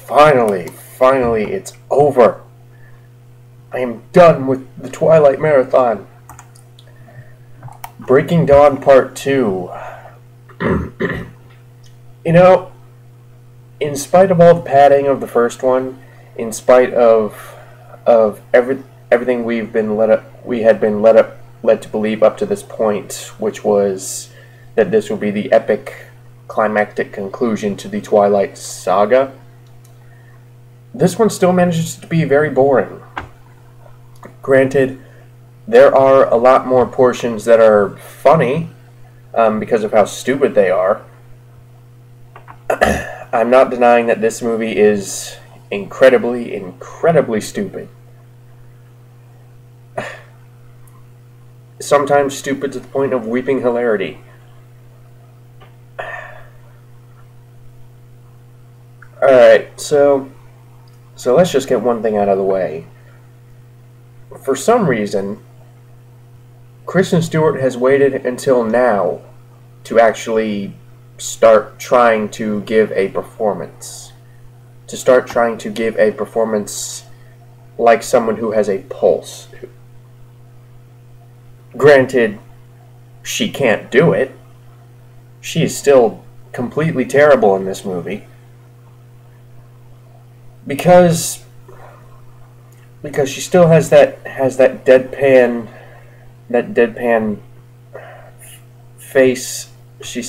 Finally, it's over. I am done with the Twilight Marathon. Breaking Dawn Part 2. You know, in spite of all the padding of the first one, in spite of everything we had been led to believe up to this point, which was that this would be the epic climactic conclusion to the Twilight Saga, this one still manages to be very boring. Granted, there are a lot more portions that are funny because of how stupid they are. I'm not denying that this movie is incredibly stupid. Sometimes stupid to the point of weeping hilarity. Alright, so let's just get one thing out of the way. For some reason, Kristen Stewart has waited until now to actually start trying to give a performance. To start trying to give a performance like someone who has a pulse. Granted, she can't do it. She is still completely terrible in this movie. Because she still has that deadpan face. She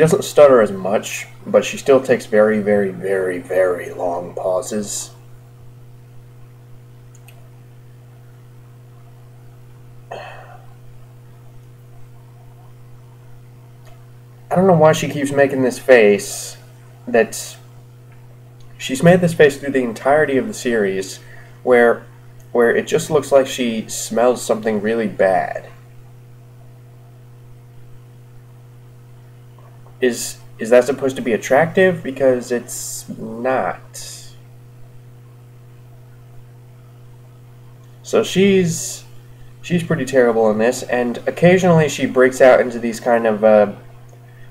doesn't stutter as much, but she still takes very long pauses. I don't know why she keeps making this face. She's made this face through the entirety of the series, where it just looks like she smells something really bad. Is that supposed to be attractive? Because it's not. So she's pretty terrible in this, and occasionally she breaks out into these kind of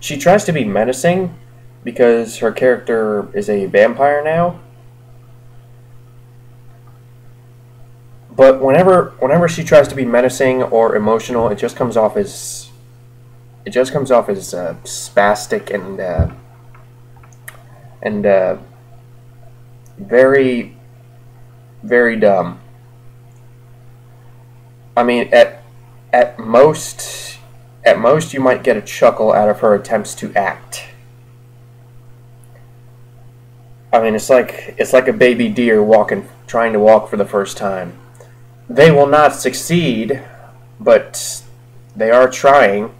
she tries to be menacing because her character is a vampire now. But whenever she tries to be menacing or emotional, it just comes off as spastic and very dumb. I mean, at most you might get a chuckle out of her attempts to act. I mean, it's like a baby deer trying to walk for the first time. They will not succeed, but they are trying,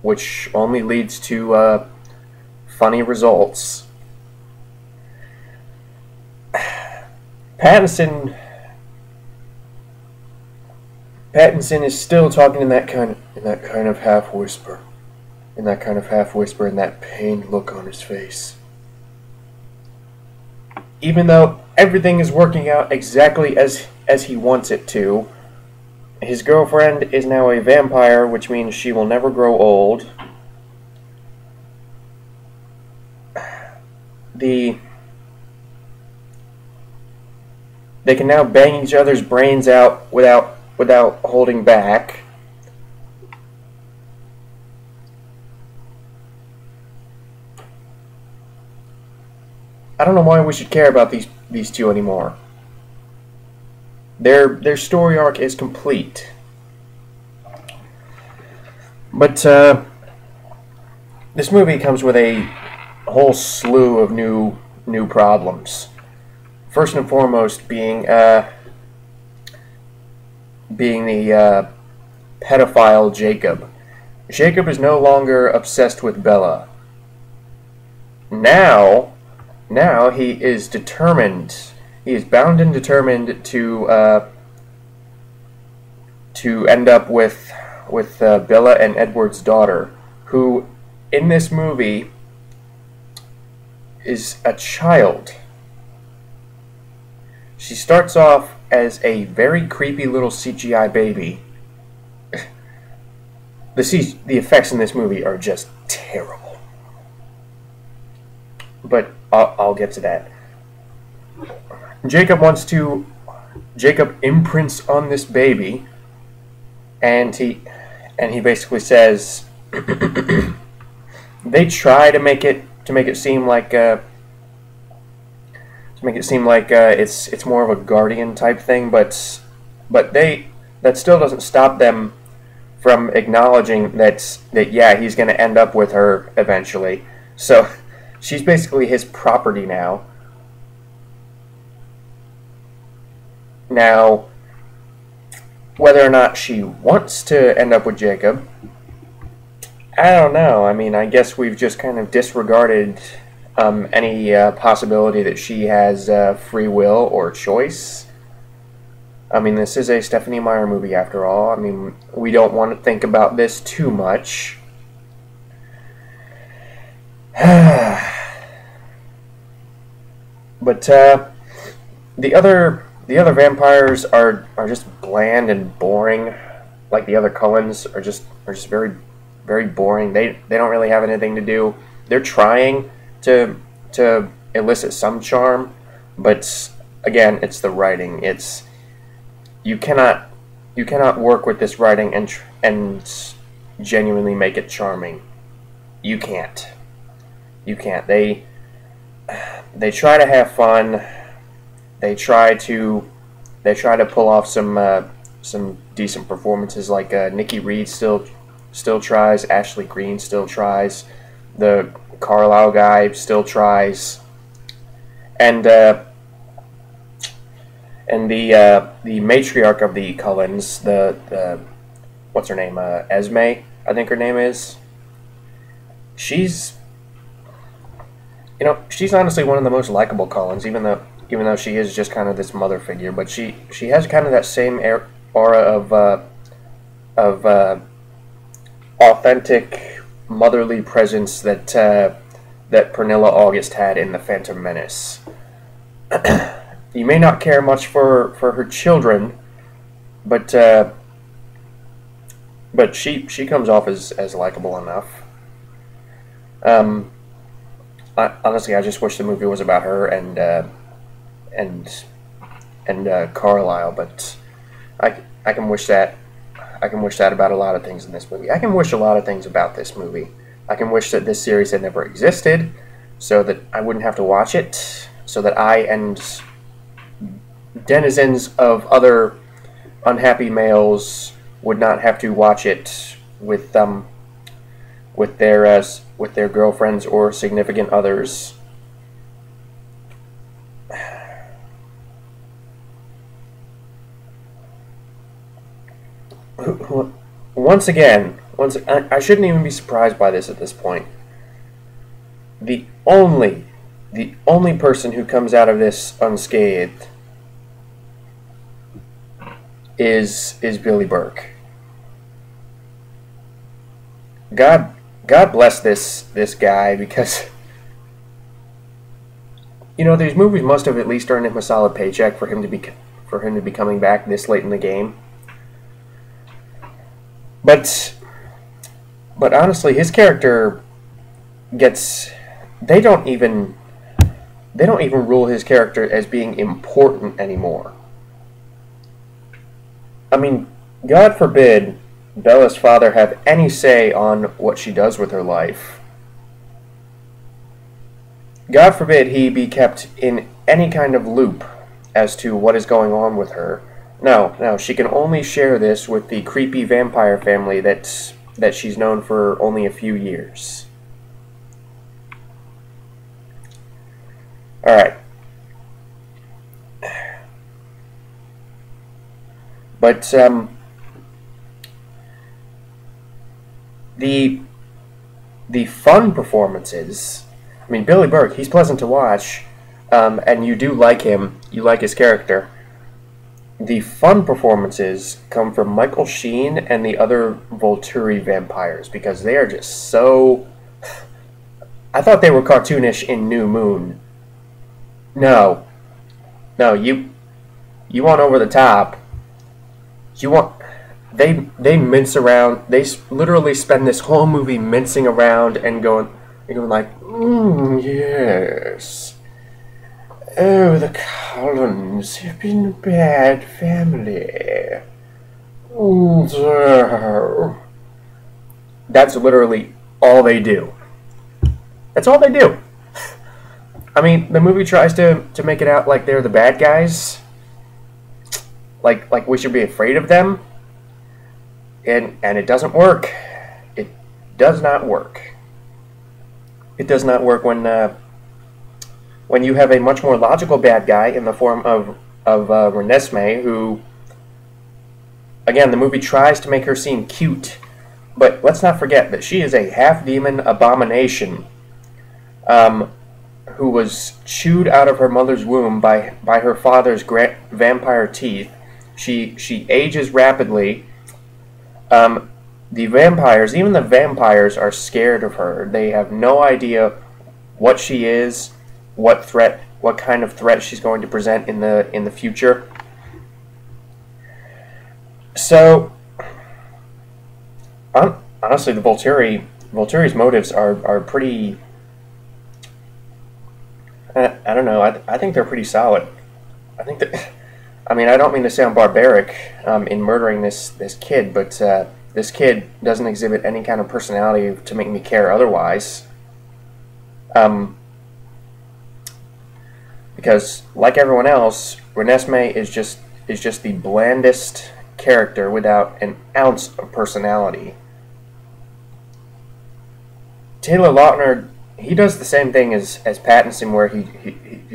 which only leads to funny results. Pattinson is still talking in that kind of half whisper, and that pained look on his face. Even though everything is working out exactly as he wants it to, his girlfriend is now a vampire, which means she will never grow old. They can now bang each other's brains out without holding back. I don't know why we should care about these two anymore. Their story arc is complete. But this movie comes with a whole slew of new problems. First and foremost being the pedophile Jacob. Jacob is no longer obsessed with Bella. Now he is determined. He is bound and determined to end up with Bella and Edward's daughter, who in this movie is a child. She starts off as a very creepy little CGI baby. The effects in this movie are just terrible. but I'll get to that. Jacob imprints on this baby, and he basically says they try to make it seem like it's more of a guardian type thing, but that still doesn't stop them from acknowledging that yeah, he's going to end up with her eventually. So she's basically his property now. Now, whether or not she wants to end up with Jacob, I don't know. I mean, I guess we've just kind of disregarded any possibility that she has free will or choice. I mean, this is a Stephenie Meyer movie after all. I mean, we don't want to think about this too much. But the other vampires are just bland and boring. Like the other Cullens are just very, very boring. They don't really have anything to do. They're trying to elicit some charm, but again, it's the writing. You cannot work with this writing and genuinely make it charming. You can't. They try to have fun. They try to pull off some decent performances. Like Nikki Reed still tries. Ashley Greene still tries. The Carlisle guy still tries. And the matriarch of the Cullens, the what's her name? Esme, I think her name is. She's honestly one of the most likable Cullens, even though she is just kind of this mother figure. But she has kind of that same aura of authentic motherly presence that Pernilla August had in The Phantom Menace. You may not care much for her children, but she comes off as likable enough. Honestly, I just wish the movie was about her and Carlisle, but I can wish that about a lot of things in this movie. I can wish a lot of things about this movie. I can wish that this series had never existed, so that I wouldn't have to watch it, so that I and denizens of other unhappy males would not have to watch it with their girlfriends or significant others. Once again, I shouldn't even be surprised by this at this point. The only person who comes out of this unscathed is Billy Burke. God bless this guy, because these movies must have at least earned him a solid paycheck for him to be coming back this late in the game. But honestly, his character they don't even rule his character as being important anymore. I mean, God forbid Bella's father have any say on what she does with her life. God forbid he be kept in any kind of loop as to what is going on with her. No, she can only share this with the creepy vampire family that she's known for only a few years. Alright. But, the fun performances, I mean, Billy Burke, he's pleasant to watch, and you do like him, you like his character. The fun performances come from Michael Sheen and the other Volturi vampires, because they are just so... I thought they were cartoonish in New Moon. No, you want over the top. You want... They mince around. They literally spend this whole movie mincing around and going like, Yes. Oh, the Cullens have been a bad family. That's literally all they do. That's all they do. I mean, the movie tries to make it out like they're the bad guys. Like we should be afraid of them. And it doesn't work. It does not work. It does not work when you have a much more logical bad guy in the form of Renesmee, who, again, the movie tries to make her seem cute, but let's not forget that she is a half-demon abomination, who was chewed out of her mother's womb by her father's vampire teeth. She ages rapidly. The vampires, even the vampires, are scared of her. They have no idea what she is, what kind of threat she's going to present in the future. So, honestly, the Volturi's motives are pretty. I don't know. I think they're pretty solid. I think that. I mean, I don't mean to sound barbaric in murdering this kid, but this kid doesn't exhibit any kind of personality to make me care otherwise. Because, like everyone else, Renesmee is just the blandest character without an ounce of personality. Taylor Lautner, he does the same thing as Pattinson, where he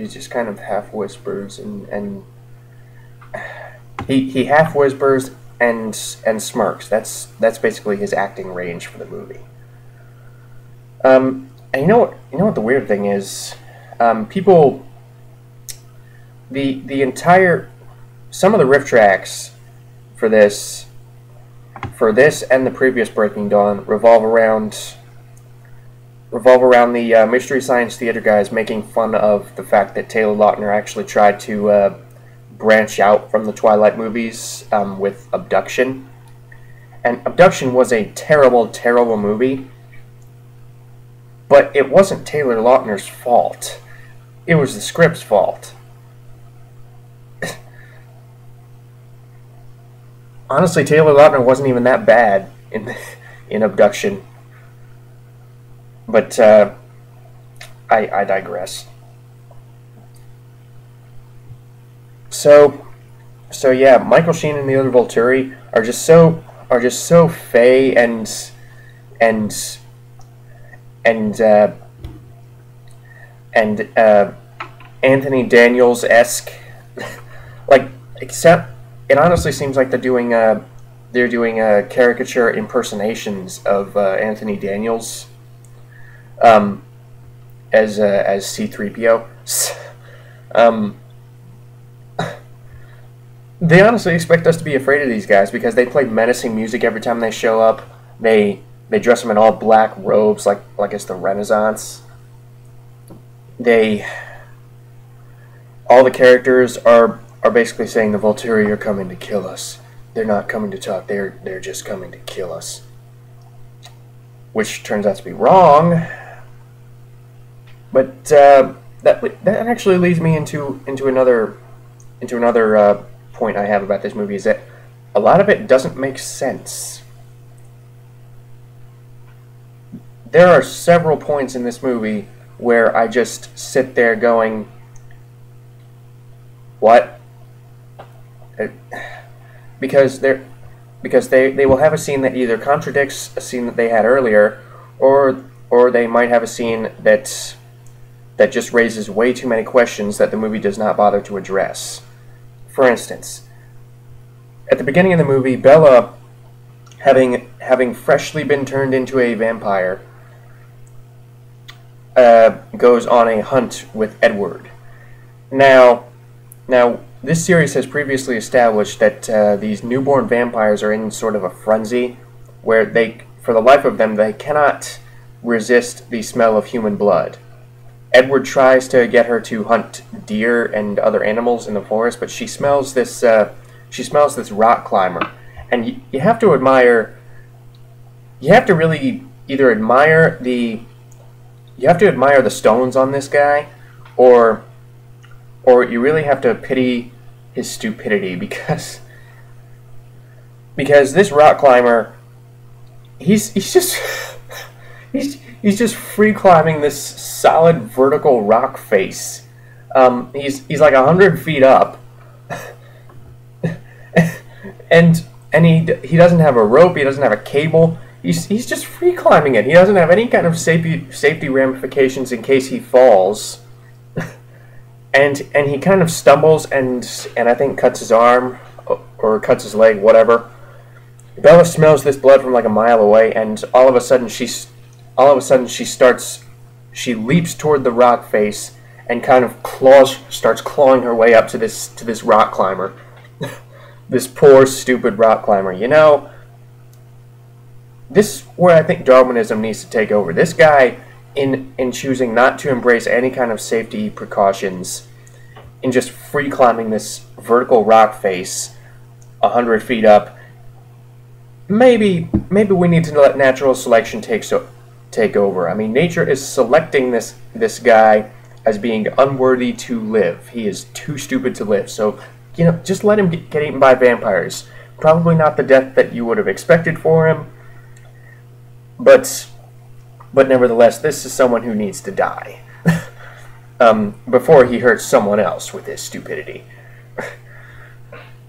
just kind of half whispers and he half whispers and smirks. That's basically his acting range for the movie. And you know what the weird thing is? People, the entire, some of the riff tracks for this and the previous Breaking Dawn revolve around the Mystery Science Theater guys making fun of the fact that Taylor Lautner actually tried to branch out from the Twilight movies with Abduction. And Abduction was a terrible, terrible movie, but it wasn't Taylor Lautner's fault. It was the script's fault. Honestly, Taylor Lautner wasn't even that bad in Abduction. But I digress. So yeah, Michael Sheen and the other Volturi are just so fey and Anthony Daniels-esque. Like, except it honestly seems like they're doing caricature impersonations of Anthony Daniels as C-3PO. They honestly expect us to be afraid of these guys because they play menacing music every time they show up. They dress them in all black robes like it's the Renaissance. All the characters are basically saying the Volturi are coming to kill us. They're not coming to talk. They're just coming to kill us. Which turns out to be wrong. But that actually leads me into another point I have about this movie, is that a lot of it doesn't make sense. There are several points in this movie where I just sit there going, what? Because they will have a scene that either contradicts a scene that they had earlier, or they might have a scene that just raises way too many questions that the movie does not bother to address. For instance, at the beginning of the movie, Bella, having freshly been turned into a vampire, goes on a hunt with Edward. Now, this series has previously established that these newborn vampires are in sort of a frenzy, where for the life of them, they cannot resist the smell of human blood. Edward tries to get her to hunt deer and other animals in the forest, but she smells this rock climber, and you have to admire. You have to really either admire the you have to admire the stones on this guy, or you really have to pity his stupidity, because this rock climber, he's just he's just free climbing this solid vertical rock face. He's like 100 feet up, and he doesn't have a rope. He doesn't have a cable. He's just free climbing it. He doesn't have any kind of safety ramifications in case he falls. And he kind of stumbles and I think cuts his arm or cuts his leg, whatever. Bella smells this blood from like a mile away, and all of a sudden she leaps toward the rock face and kind of starts clawing her way up to this rock climber. This poor stupid rock climber. You know, this is where I think Darwinism needs to take over. This guy, in choosing not to embrace any kind of safety precautions, in just free climbing this vertical rock face 100 feet up, maybe we need to let natural selection take over. I mean, nature is selecting this guy as being unworthy to live. He is too stupid to live. So, you know, just let him get eaten by vampires. Probably not the death that you would have expected for him, but nevertheless, this is someone who needs to die before he hurts someone else with his stupidity.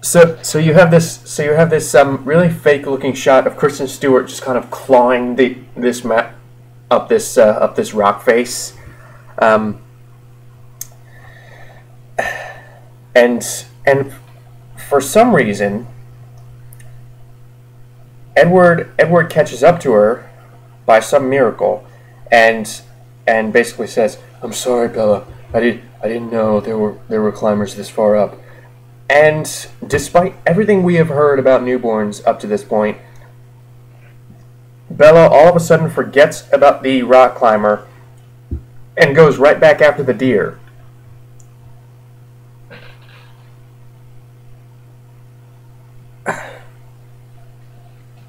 So you have this really fake looking shot of Kristen Stewart just kind of clawing this map up this rock face, and for some reason Edward catches up to her by some miracle, and basically says, "I'm sorry, Bella. I didn't know there were climbers this far up." And despite everything we have heard about newborns up to this point, Bella all of a sudden forgets about the rock climber and goes right back after the deer.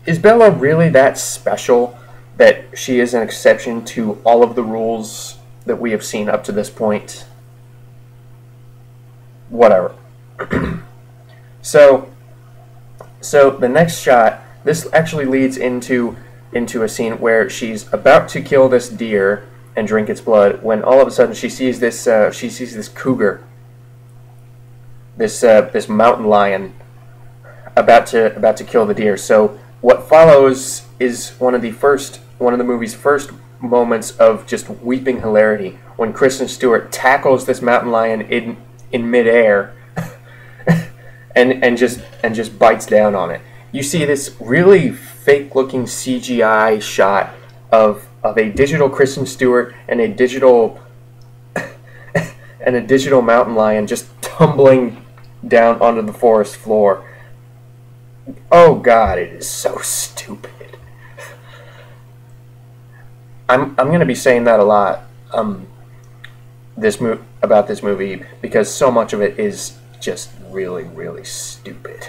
Is Bella really that special that she is an exception to all of the rules that we have seen up to this point? Whatever. So the next shot, this actually leads into a scene where she's about to kill this deer and drink its blood, when all of a sudden she sees this cougar, this mountain lion, about to kill the deer. So what follows is one of the movie's first moments of just weeping hilarity, when Kristen Stewart tackles this mountain lion in midair and just bites down on it. You see this really fake-looking CGI shot of a digital Kristen Stewart and a digital mountain lion just tumbling down onto the forest floor. Oh God, it is so stupid. I'm gonna be saying that a lot about this movie, because so much of it is just really, really stupid.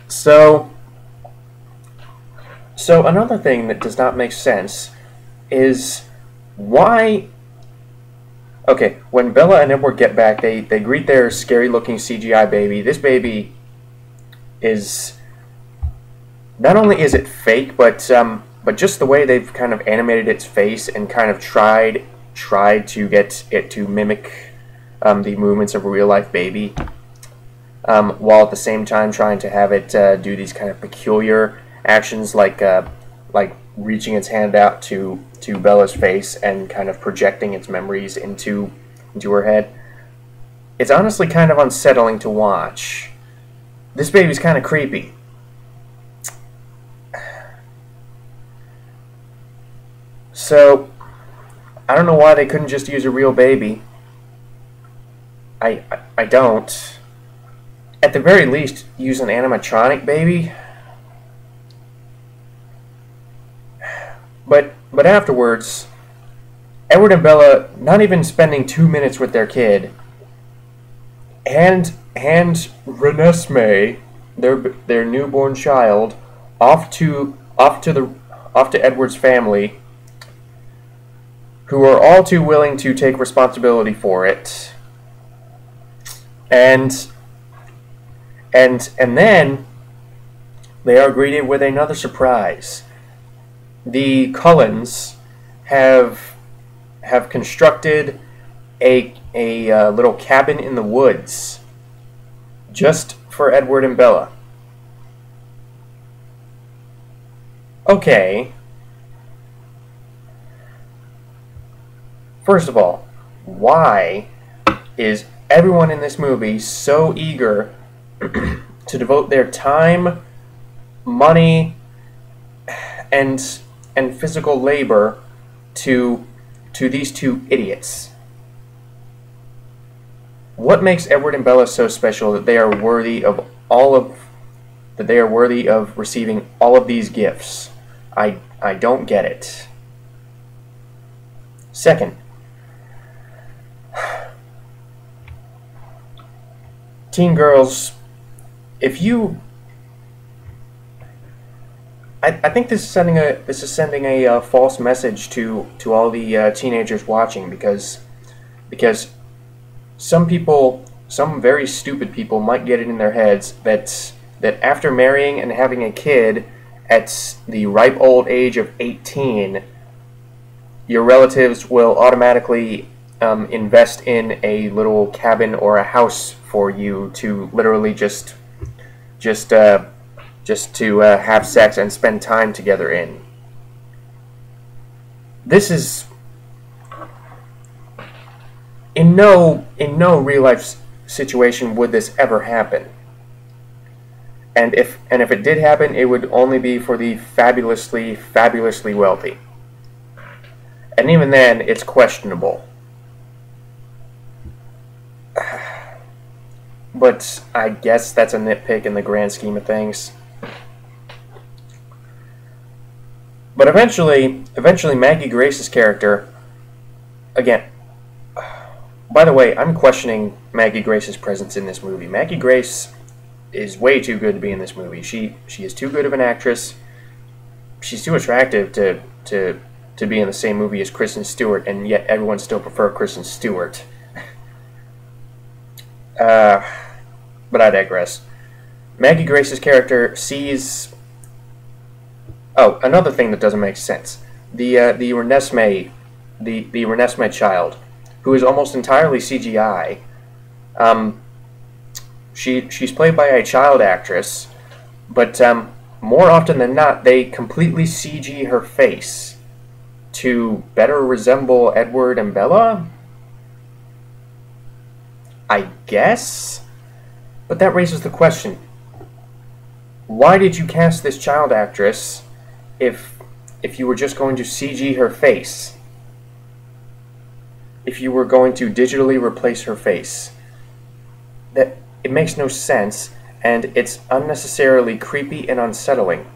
So another thing that does not make sense is why... Okay, when Bella and Edward get back, they greet their scary-looking CGI baby. This baby is... Not only is it fake, but just the way they've kind of animated its face and kind of tried to get it to mimic the movements of a real-life baby, while at the same time trying to have it do these kind of peculiar actions, like reaching its hand out to Bella's face and kind of projecting its memories into her head. It's honestly kind of unsettling to watch. This baby's kind of creepy. So I don't know why they couldn't just use a real baby. I don't. At the very least, use an animatronic baby. But afterwards, Edward and Bella, not even spending 2 minutes with their kid, hand Renesmee, their newborn child, off to Edward's family, who are all too willing to take responsibility for it. And then they are greeted with another surprise. The Cullens have constructed a little cabin in the woods just for Edward and Bella. Okay. First of all, why is everyone in this movie so eager to devote their time, money, and physical labor to these two idiots? What makes Edward and Bella so special that they are worthy of receiving all of these gifts? I don't get it. Second, teen girls, if you, I think this is sending a false message to all the teenagers watching, because some very stupid people might get it in their heads that after marrying and having a kid at the ripe old age of 18, your relatives will automatically invest in a little cabin or a house for you to literally just to have sex and spend time together in. This is in no real life situation would this ever happen. And if it did happen, it would only be for the fabulously wealthy. And even then, it's questionable. But I guess that's a nitpick in the grand scheme of things. But eventually Maggie Grace's character, again, by the way, I'm questioning Maggie Grace's presence in this movie. Maggie Grace is way too good to be in this movie. She is too good of an actress. She's too attractive to be in the same movie as Kristen Stewart, and yet everyone still prefer Kristen Stewart. But I digress. Maggie Grace's character sees... Oh, another thing that doesn't make sense. The Renesmee child, who is almost entirely CGI. She's played by a child actress, but more often than not, they completely CG her face to better resemble Edward and Bella, I guess? But that raises the question, why did you cast this child actress if you were just going to CG her face? If you were going to digitally replace her face? That it makes no sense, and it's unnecessarily creepy and unsettling.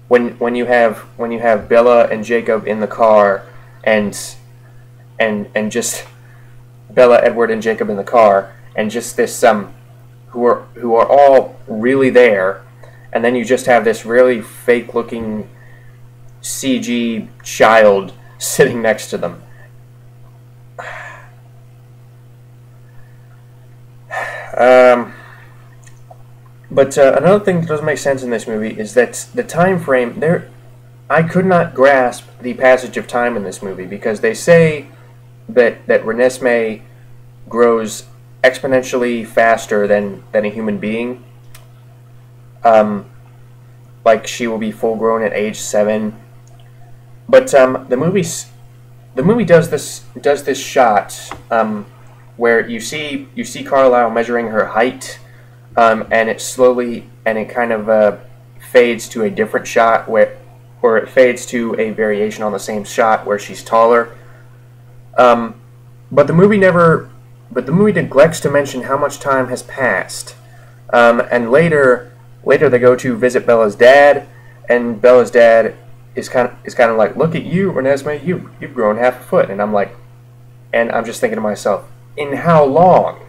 When you have Bella and Jacob in the car, and just Bella, Edward, and Jacob in the car, and just this who are all really there, and then you just have this really fake looking CG child sitting next to them. But another thing that doesn't make sense in this movie is that the time frame there. I could not grasp the passage of time in this movie, because they say that Renesmee grows exponentially faster than a human being. Like she will be full grown at age 7. But the movie does this shot where you see Carlisle measuring her height, and it kind of fades to a different shot or it fades to a variation on the same shot where she's taller. But the movie neglects to mention how much time has passed. And later they go to visit Bella's dad, and Bella's dad is kind of like, "Look at you, Renesmee, you've grown half a foot." And I'm just thinking to myself, in how long?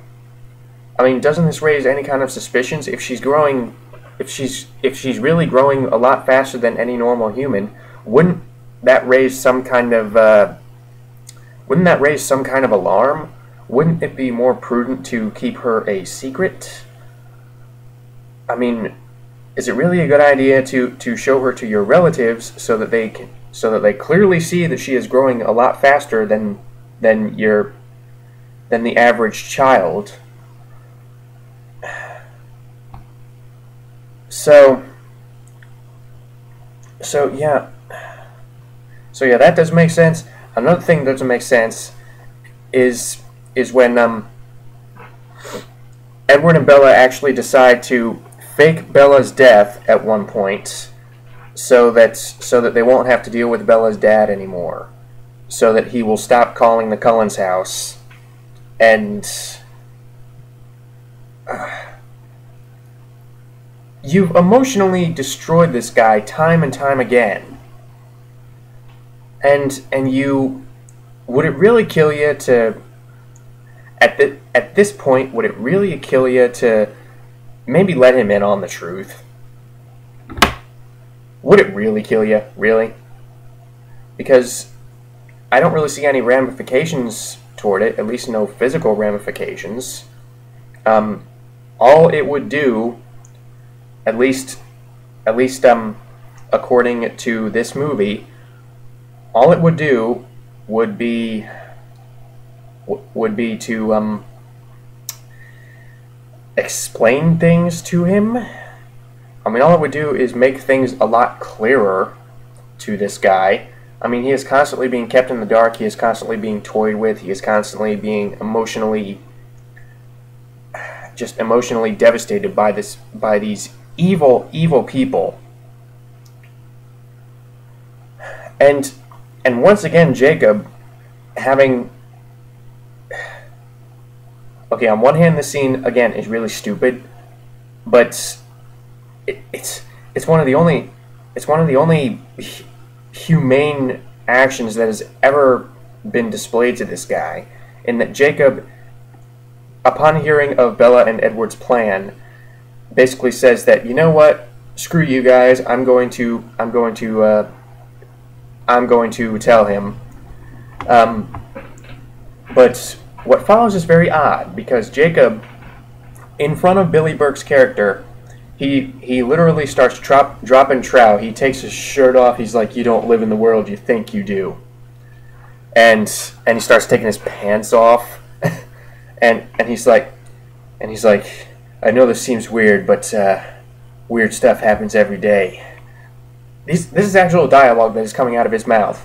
I mean, doesn't this raise any kind of suspicions? If she's really growing a lot faster than any normal human, wouldn't that raise some kind of wouldn't that raise some kind of alarm? Wouldn't it be more prudent to keep her a secret? I mean, is it really a good idea to show her to your relatives so that they clearly see that she is growing a lot faster than the average child? So yeah, that does make sense. Another thing that doesn't make sense is when Edward and Bella actually decide to fake Bella's death at one point, so that they won't have to deal with Bella's dad anymore, so that he will stop calling the Cullens house, and you've emotionally destroyed this guy time and time again. And would it really kill you to, at this point, would it really kill you to maybe let him in on the truth? Would it really kill you? Really? Because I don't really see any ramifications toward it, at least no physical ramifications. All it would do, at least according to this movie, all it would do would be to explain things to him. I mean, all it would do is make things a lot clearer to this guy. I mean, he is constantly being kept in the dark. He is constantly being toyed with. He is constantly being emotionally devastated by these evil people. And once again, Jacob having... Okay, on one hand, this scene, again, is really stupid, but it's one of the only humane actions that has ever been displayed to this guy, in that Jacob, upon hearing of Bella and Edward's plan, basically says that, you know what, screw you guys, I'm going to tell him. But what follows is very odd, because Jacob, in front of Billy Burke's character, he literally starts dropping trow. He takes his shirt off. He's like, "You don't live in the world you think you do," and he starts taking his pants off, and he's like, "I know this seems weird, but weird stuff happens every day." This is actual dialogue that is coming out of his mouth,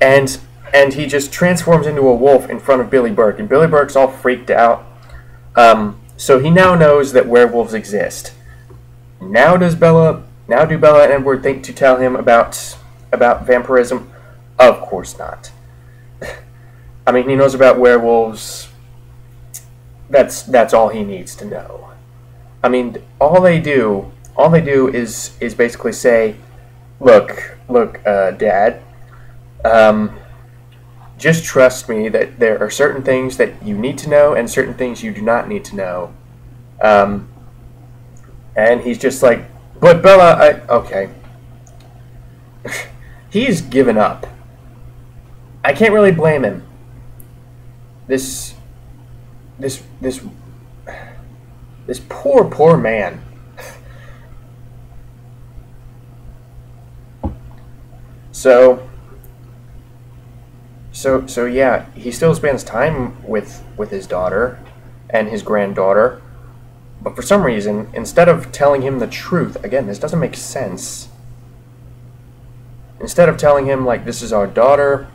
and he just transforms into a wolf in front of Billy Burke, and Billy Burke's all freaked out. So he now knows that werewolves exist. Now do Bella and Edward think to tell him about vampirism? Of course not. I mean, he knows about werewolves. That's all he needs to know. I mean, all they do is basically say, look, Dad, just trust me that there are certain things that you need to know and certain things you do not need to know. And he's just like, but Bella, okay. He's given up. I can't really blame him. This poor man. So yeah, he still spends time with his daughter and his granddaughter, but for some reason, instead of telling him the truth, again, this doesn't make sense. Instead of telling him, like, this is our daughter,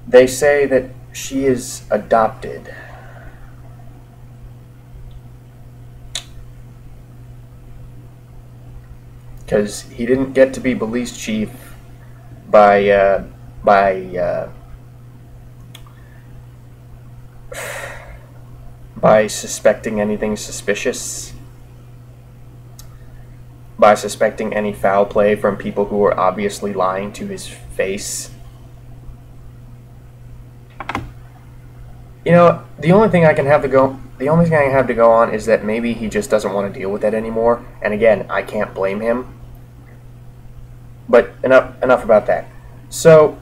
they say that she is adopted. Because he didn't get to be police chief by suspecting anything suspicious, by suspecting any foul play from people who are obviously lying to his face. You know, the only thing I have to go on is that maybe he just doesn't want to deal with that anymore. And again, I can't blame him. but enough about that. So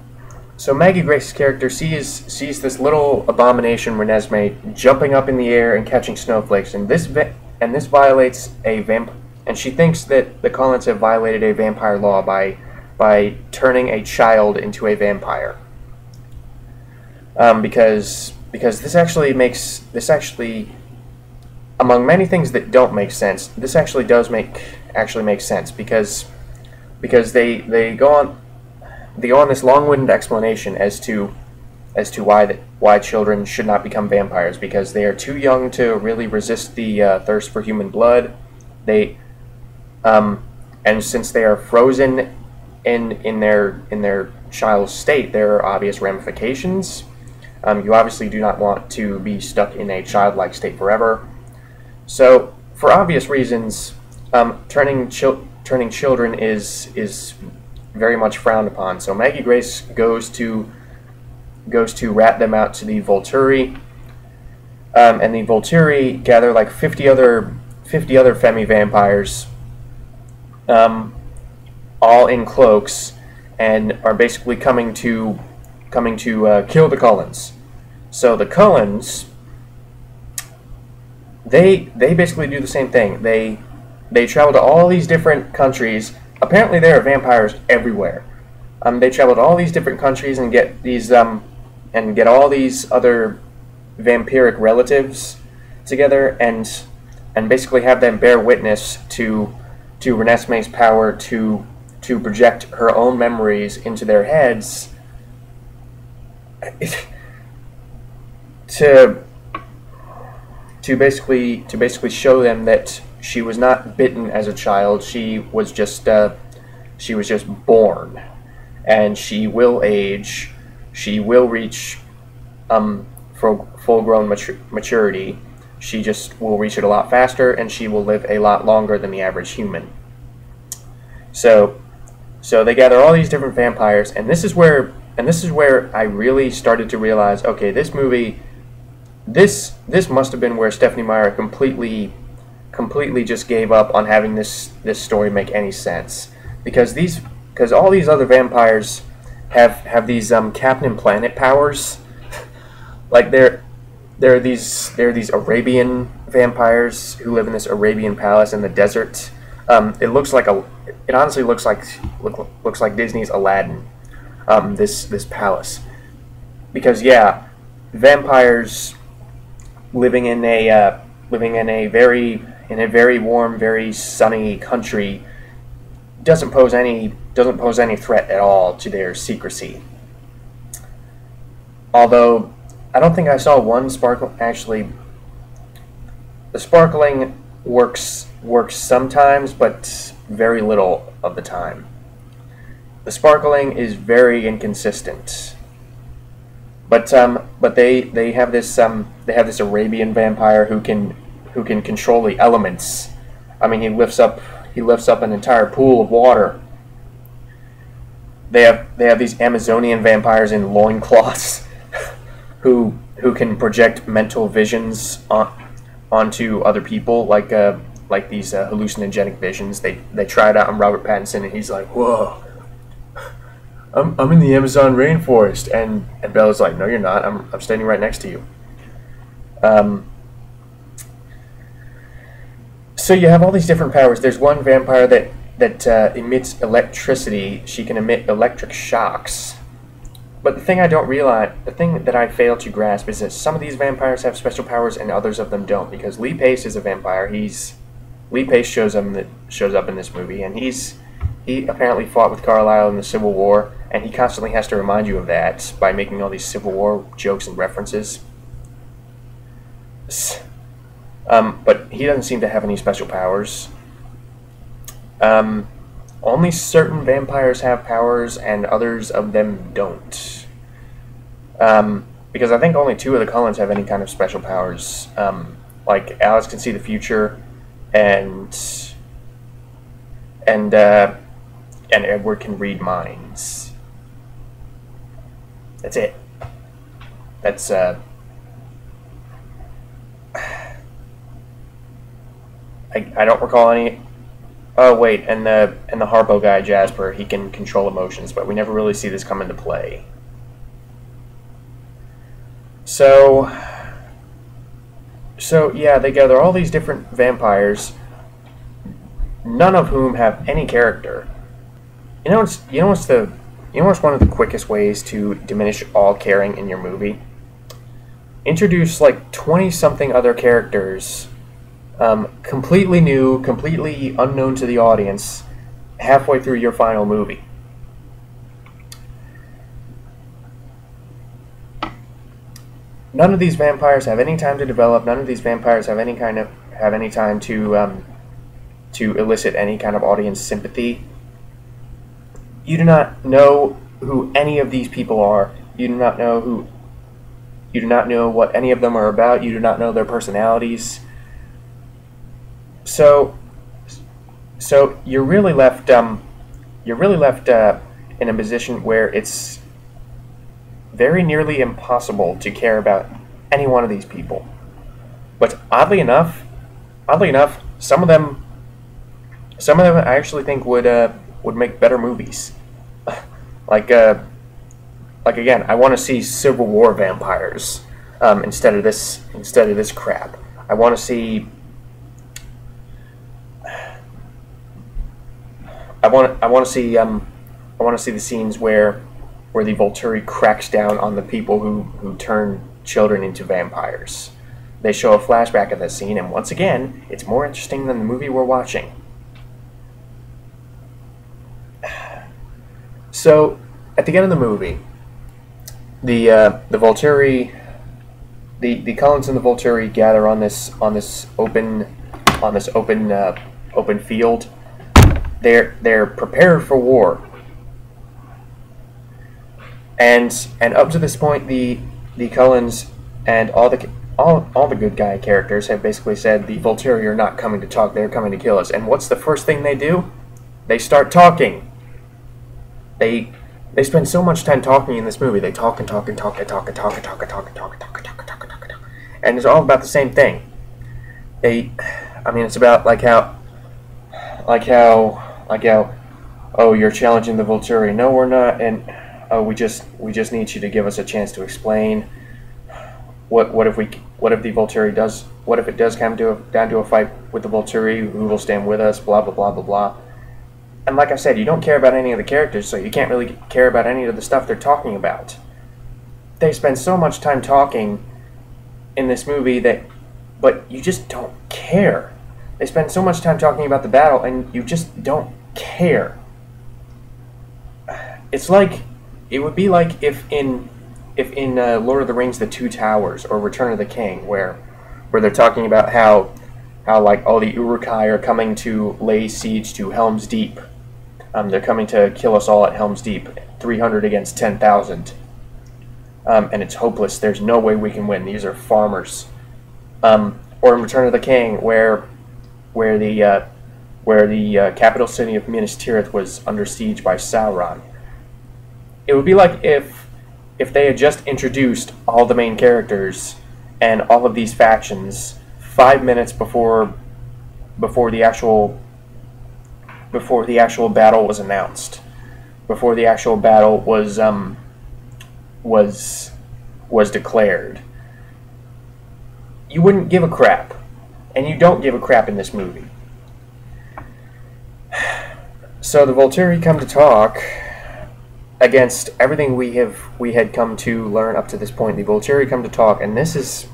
so Maggie Grace's character sees this little abomination Renesmee jumping up in the air and catching snowflakes, and this violates a and she thinks that the Cullens have violated a vampire law by turning a child into a vampire. Because this actually, among many things that don't make sense, this actually does make sense, because they go on this long-winded explanation as to why children should not become vampires, because they are too young to really resist the thirst for human blood. And since they are frozen in their child's state, there are obvious ramifications. You obviously do not want to be stuck in a childlike state forever. So, for obvious reasons, turning children is very much frowned upon. So Maggie Grace goes to rat them out to the Volturi, and the Volturi gather like 50 other femi vampires, all in cloaks, and are basically coming to kill the Cullens. So the Cullens, they basically do the same thing. They travel to all these different countries. Apparently there are vampires everywhere. They travel to all these different countries and get all these other vampiric relatives together, and basically have them bear witness to Renesmee's power to project her own memories into their heads, to basically show them that she was not bitten as a child. She was just born, and she will age. She will reach full-grown maturity. She just will reach it a lot faster, and she will live a lot longer than the average human. So they gather all these different vampires, and this is where I really started to realize, okay, this movie, this must have been where Stephenie Meyer completely just gave up on having this story make any sense, because all these other vampires have these Captain Planet powers. Like there are these Arabian vampires who live in this Arabian palace in the desert. It honestly looks like Disney's Aladdin. This palace, because yeah, vampires living in a very warm, very sunny country doesn't pose any threat at all to their secrecy. Although I don't think I saw one sparkle. Actually, the sparkling works sometimes, but very little of the time. The sparkling is very inconsistent. But they have this Arabian vampire who can control the elements. I mean, he lifts up an entire pool of water. They have these Amazonian vampires in loincloths who can project mental visions onto other people, like these hallucinogenic visions. They try it out on Robert Pattinson, and he's like, "Whoa, I'm in the Amazon rainforest," and Bella's like, "No, you're not. I'm standing right next to you." So you have all these different powers. There's one vampire that emits electricity. She can emit electric shocks. But the thing that I fail to grasp is that some of these vampires have special powers and others of them don't. Because Lee Pace is a vampire. Lee Pace shows up in this movie, and he apparently fought with Carlisle in the Civil War, and he constantly has to remind you of that by making all these Civil War jokes and references. But he doesn't seem to have any special powers. Only certain vampires have powers, and others of them don't. Because I think only 2 of the Cullens have any kind of special powers. Like Alice can see the future, and Edward can read minds. That's it. That's I don't recall any. Oh wait, and the Harpo guy Jasper, he can control emotions, but we never really see this come into play. So yeah, they gather all these different vampires, none of whom have any character. What's one of the quickest ways to diminish all caring in your movie? Introduce like 20-something other characters, completely new, completely unknown to the audience, halfway through your final movie. None of these vampires have any time to develop. None of these vampires have any time to elicit any kind of audience sympathy. You do not know who any of these people are. You do not know what any of them are about. You do not know their personalities. So you're really left in a position where it's very nearly impossible to care about any one of these people. But oddly enough, some of them I actually think would make better movies. like again, I want to see Civil War vampires instead of this crap. I want to see the scenes where the Volturi cracks down on the people who turn children into vampires. They show a flashback of that scene, and once again, it's more interesting than the movie we're watching. So, at the end of the movie, the Volturi, the Cullens and the Volturi gather on this open field. They're prepared for war, and up to this point, the Cullens and all the good guy characters have basically said the Volturi are not coming to talk; they're coming to kill us. And what's the first thing they do? They start talking. They spend so much time talking in this movie. They talk and talk and talk and talk and talk and talk and talk and talk and talk and talk and talk and talk and talk, and it's all about the same thing. It's about like how, oh, you're challenging the Volturi. No, we're not, and oh, we just need you to give us a chance to explain. What if it does come down to a fight with the Volturi? Who will stand with us? Blah blah blah blah blah. And like I said, you don't care about any of the characters, so you can't really care about any of the stuff they're talking about. They spend so much time talking in this movie but you just don't care. They spend so much time talking about the battle, and you just don't care. It would be like if in Lord of the Rings, The Two Towers, or Return of the King, where they're talking about how like all the Uruk-hai are coming to lay siege to Helm's Deep. They're coming to kill us all at Helm's Deep, 300 against 10,000, and it's hopeless. There's no way we can win. These are farmers. Or in Return of the King, where the capital city of Minas Tirith was under siege by Sauron. It would be like if they had just introduced all the main characters and all of these factions 5 minutes before the actual battle was announced, before the actual battle was declared. You wouldn't give a crap, and you don't give a crap in this movie. So the Volturi come to talk against everything we had come to learn up to this point. The Volturi come to talk, and this is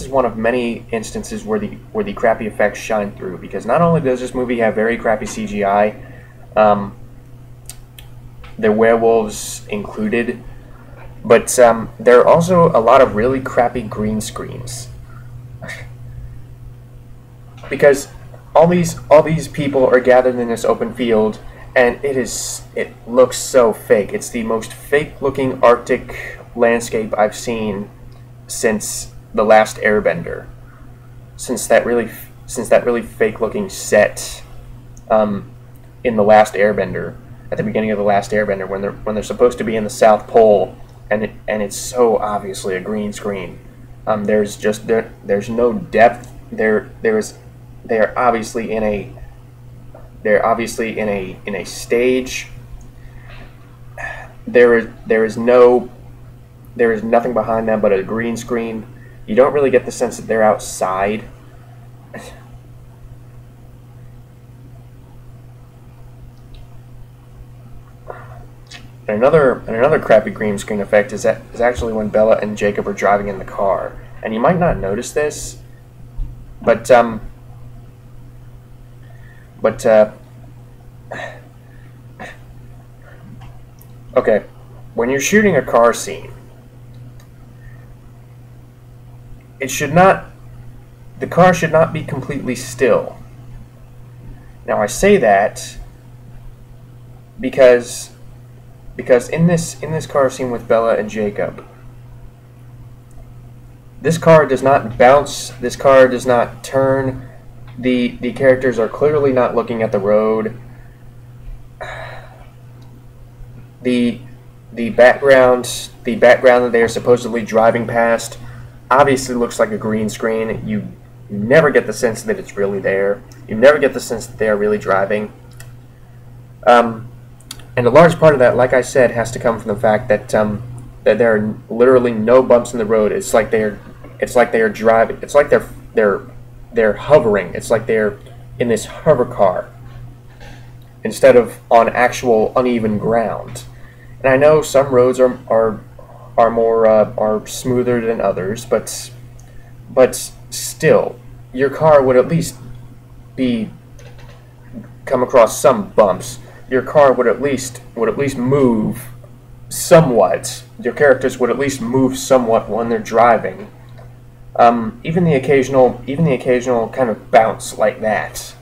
one of many instances where the crappy effects shine through, because not only does this movie have very crappy CGI, the werewolves included, but there are also a lot of really crappy green screens. Because all these people are gathered in this open field, and it looks so fake. It's the most fake-looking Arctic landscape I've seen since The Last Airbender. Since that really fake-looking set in The Last Airbender, at the beginning of The Last Airbender, when they're supposed to be in the South Pole, and it's so obviously a green screen. There's no depth. They are obviously in They're obviously in a stage. There is nothing behind them but a green screen. You don't really get the sense that they're outside. And another crappy green screen effect is actually when Bella and Jacob are driving in the car. And you might not notice this, but okay, when you're shooting a car scene, the car should not be completely still. Now I say that because in this car scene with Bella and Jacob, this car does not bounce, this car does not turn, the characters are clearly not looking at the road. The background that they are supposedly driving past obviously looks like a green screen. You never get the sense that it's really there. You never get the sense that they are really driving. And a large part of that, like I said, has to come from the fact that that there are literally no bumps in the road. It's like they are driving. It's like they're hovering. It's like they're in this hover car instead of on actual uneven ground. And I know some roads are smoother than others, but still, your car would at least come across some bumps. Your car would at least move somewhat. Your characters would at least move somewhat when they're driving. Even the occasional kind of bounce like that.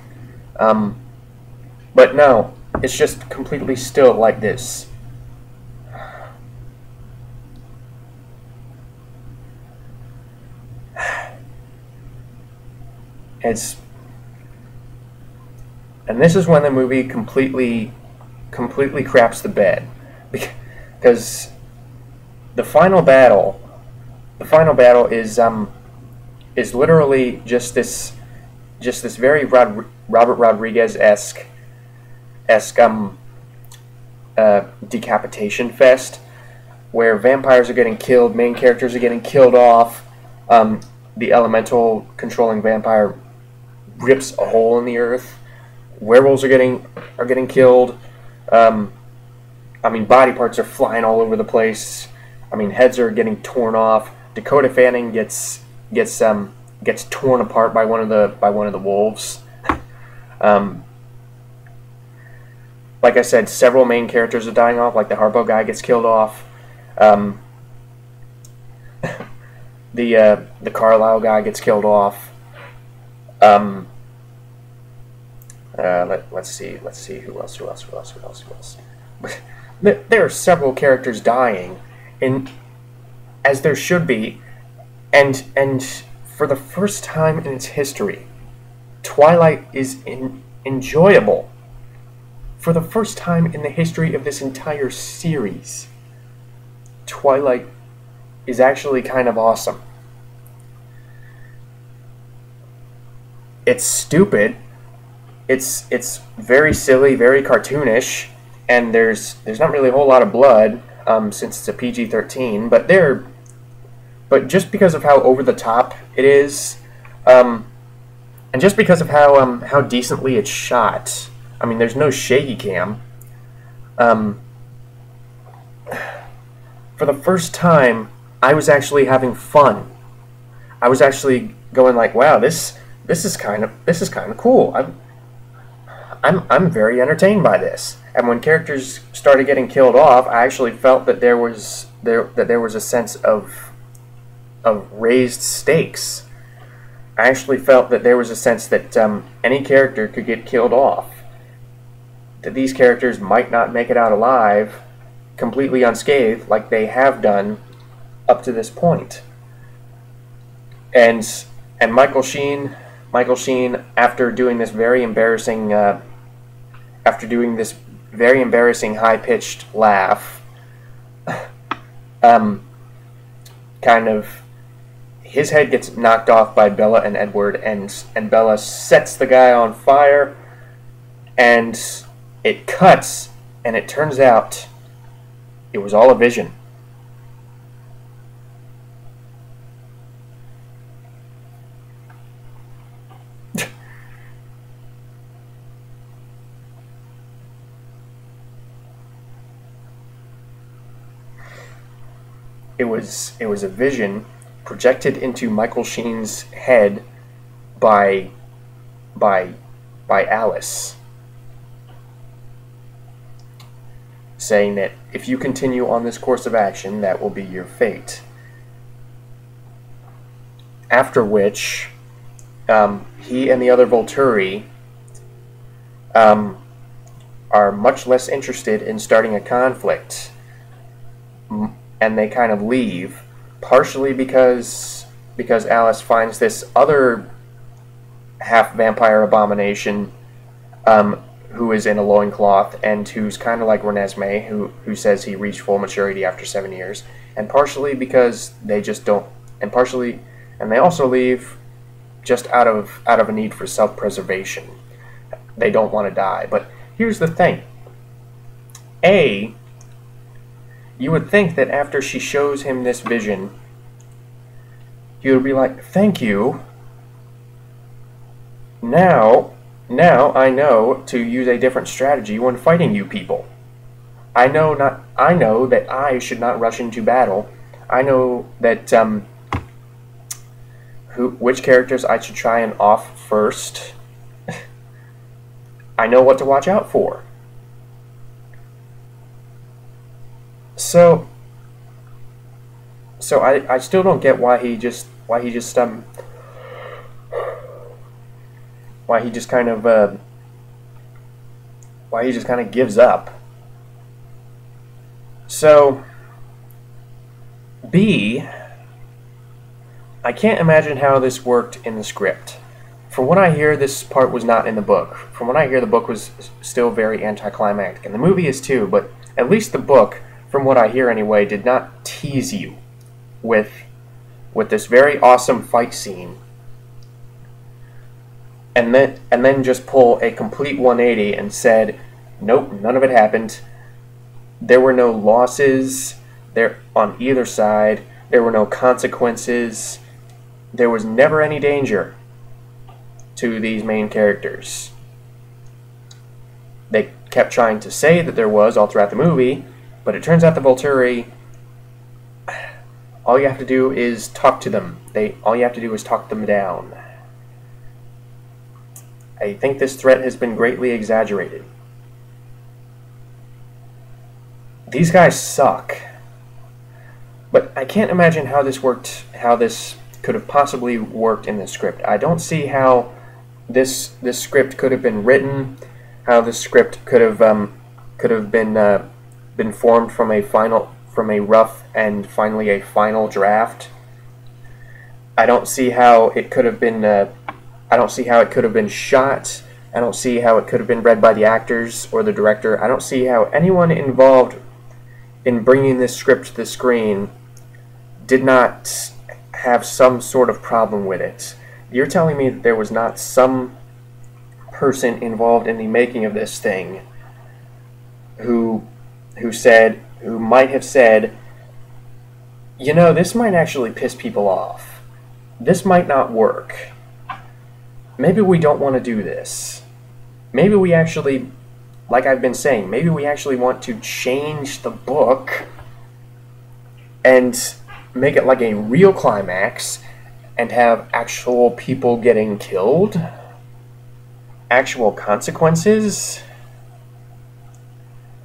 But no, it's just completely still like this. And this is when the movie completely craps the bed, because the final battle is literally just this very Robert Rodriguez-esque decapitation fest, where vampires are getting killed, main characters are getting killed off. The elemental controlling vampire rips a hole in the earth. Werewolves are getting killed. I mean, body parts are flying all over the place. I mean, heads are getting torn off. Dakota Fanning gets torn apart by one of the wolves. Like I said, several main characters are dying off. Like the Harpo guy gets killed off. The Carlisle guy gets killed off. Let's see who else. There are several characters dying, as there should be, and for the first time in its history, Twilight is enjoyable. For the first time in the history of this entire series, Twilight is actually kind of awesome. It's stupid. It's very silly, very cartoonish, and there's not really a whole lot of blood, since it's a PG-13. But just because of how over the top it is, and just because of how decently it's shot. I mean, there's no shaky cam. For the first time, I was actually having fun. I was actually going like, "Wow, this is kind of cool." I'm very entertained by this. And when characters started getting killed off, I actually felt that there was a sense of raised stakes. I actually felt that there was a sense that any character could get killed off. That these characters might not make it out alive, completely unscathed, like they have done up to this point. And Michael Sheen, after doing this very embarrassing, high-pitched laugh, kind of, his head gets knocked off by Bella and Edward, and Bella sets the guy on fire, and it cuts, and it turns out it was all a vision. It was a vision projected into Michael Sheen's head by Alice, saying that if you continue on this course of action, that will be your fate. After which, he and the other Volturi are much less interested in starting a conflict, and they kind of leave, partially because Alice finds this other half-vampire abomination who is in a loincloth and who's kind of like Renesmee, who says he reached full maturity after 7 years, and partially because they just don't, and they also leave just out of a need for self-preservation. They don't want to die. But here's the thing. You would think that after she shows him this vision, he would be like, thank you. Now I know to use a different strategy when fighting you people. I know that I should not rush into battle. I know that which characters I should try and off first. I know what to watch out for. So I still don't get why he just kind of gives up. So B, I can't imagine how this worked in the script. From what I hear, this part was not in the book. From what I hear, the book was still very anticlimactic, and the movie is too, but at least the book, from what I hear anyway, did not tease you with this very awesome fight scene and then just pull a complete 180 and said, nope, none of it happened. There were no losses there on either side. There were no consequences. There was never any danger to these main characters. They kept trying to say that there was all throughout the movie, but it turns out the Volturi, all you have to do is talk to them. All you have to do is talk them down. I think this threat has been greatly exaggerated. These guys suck. But I can't imagine how this worked, how this could have possibly worked in the script. I don't see how this script could have been written, how this script could have been formed from a rough and finally a final draft. I don't see how it could have been. I don't see how it could have been shot. I don't see how it could have been read by the actors or the director. I don't see how anyone involved in bringing this script to the screen did not have some sort of problem with it. You're telling me that there was not some person involved in the making of this thing who might have said, you know, this might actually piss people off. This might not work. Maybe we don't want to do this. Maybe we actually, like I've been saying, maybe we actually want to change the book and make it like a real climax and have actual people getting killed, actual consequences,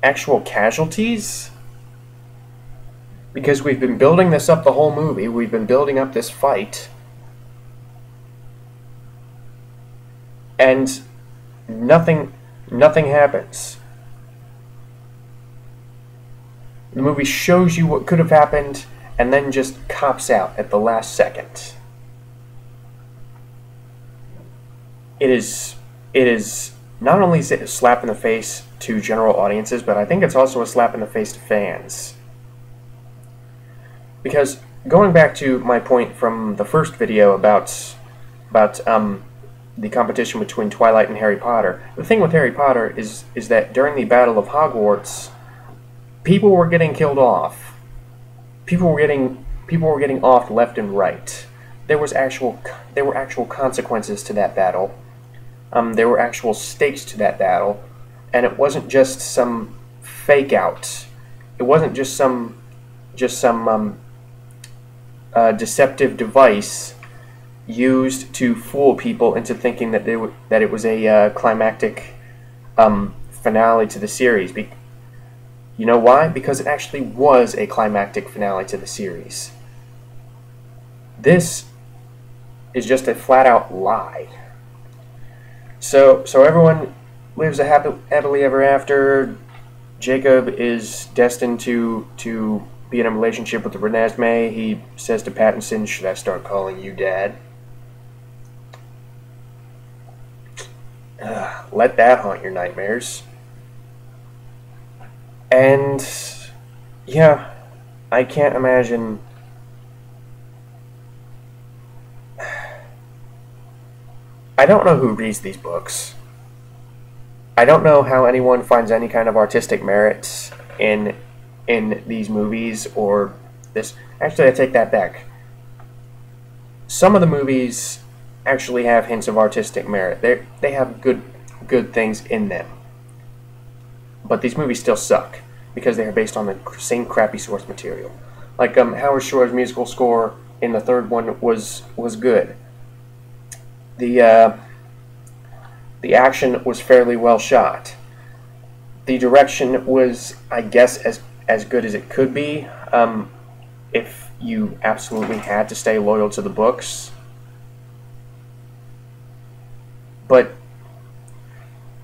actual casualties. Because we've been building this up the whole movie, we've been building up this fight, and nothing happens. The movie shows you what could have happened and then just cops out at the last second. It is not only a slap in the face to general audiences, but I think it's also a slap in the face to fans. Because going back to my point from the first video about the competition between Twilight and Harry Potter. The thing with Harry Potter is that during the Battle of Hogwarts, people were getting killed off. People were getting off left and right. There were actual consequences to that battle. There were actual stakes to that battle, and it wasn't just some fake out. It wasn't just some deceptive device used to fool people into thinking that it was a climactic finale to the series. You know why? Because it actually was a climactic finale to the series. This is just a flat-out lie. So everyone lives a happily ever after. Jacob is destined to be in a relationship with Renesmee. He says to Pattinson, "Should I start calling you Dad?" Let that haunt your nightmares. And yeah, I can't imagine. I don't know who reads these books. I don't know how anyone finds any kind of artistic merit in these movies or this. Actually, I take that back. Some of the movies actually have hints of artistic merit. They have good things in them. But these movies still suck because they are based on the same crappy source material. Like Howard Shore's musical score in the third one was good. The action was fairly well shot. The direction was, I guess, as good as it could be, if you absolutely had to stay loyal to the books. But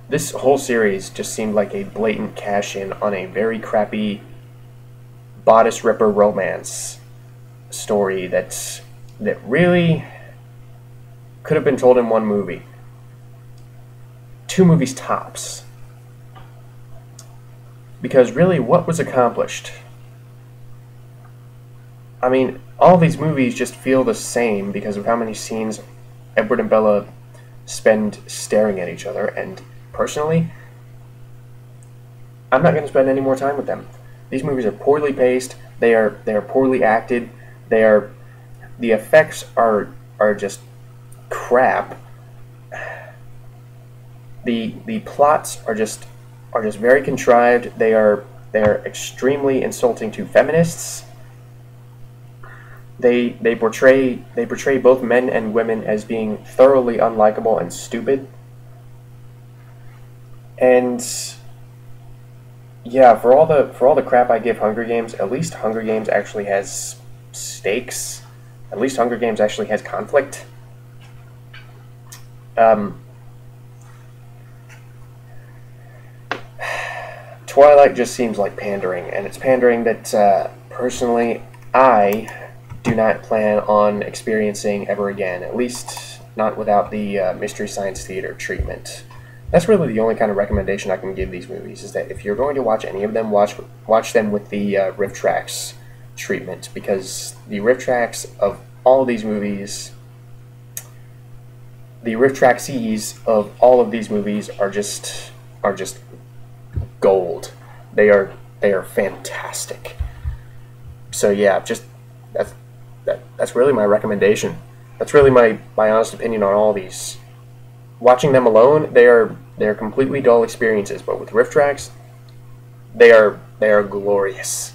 this whole series just seemed like a blatant cash-in on a very crappy bodice ripper romance story that really could have been told in one movie. 2 movies tops. Because really, what was accomplished? I mean, all these movies just feel the same because of how many scenes Edward and Bella spend staring at each other, and personally, I'm not going to spend any more time with them. These movies are poorly paced, they are poorly acted, the effects are just crap. The plots are just very contrived. They are extremely insulting to feminists. They portray both men and women as being thoroughly unlikable and stupid. And yeah, for all the crap I give Hunger Games, at least Hunger Games actually has stakes. At least Hunger Games actually has conflict. Twilight just seems like pandering, and it's pandering that personally I do not plan on experiencing ever again, at least not without the Mystery Science Theater treatment. That's really the only kind of recommendation I can give these movies, is that if you're going to watch any of them, watch them with the riff tracks treatment, because the riff tracks of all of these movies, the riff tracksies of all of these movies are just gold. They are fantastic. So yeah, just that's really my recommendation. That's really my honest opinion on all these. Watching them alone, they are completely dull experiences, but with riff tracks, they are glorious.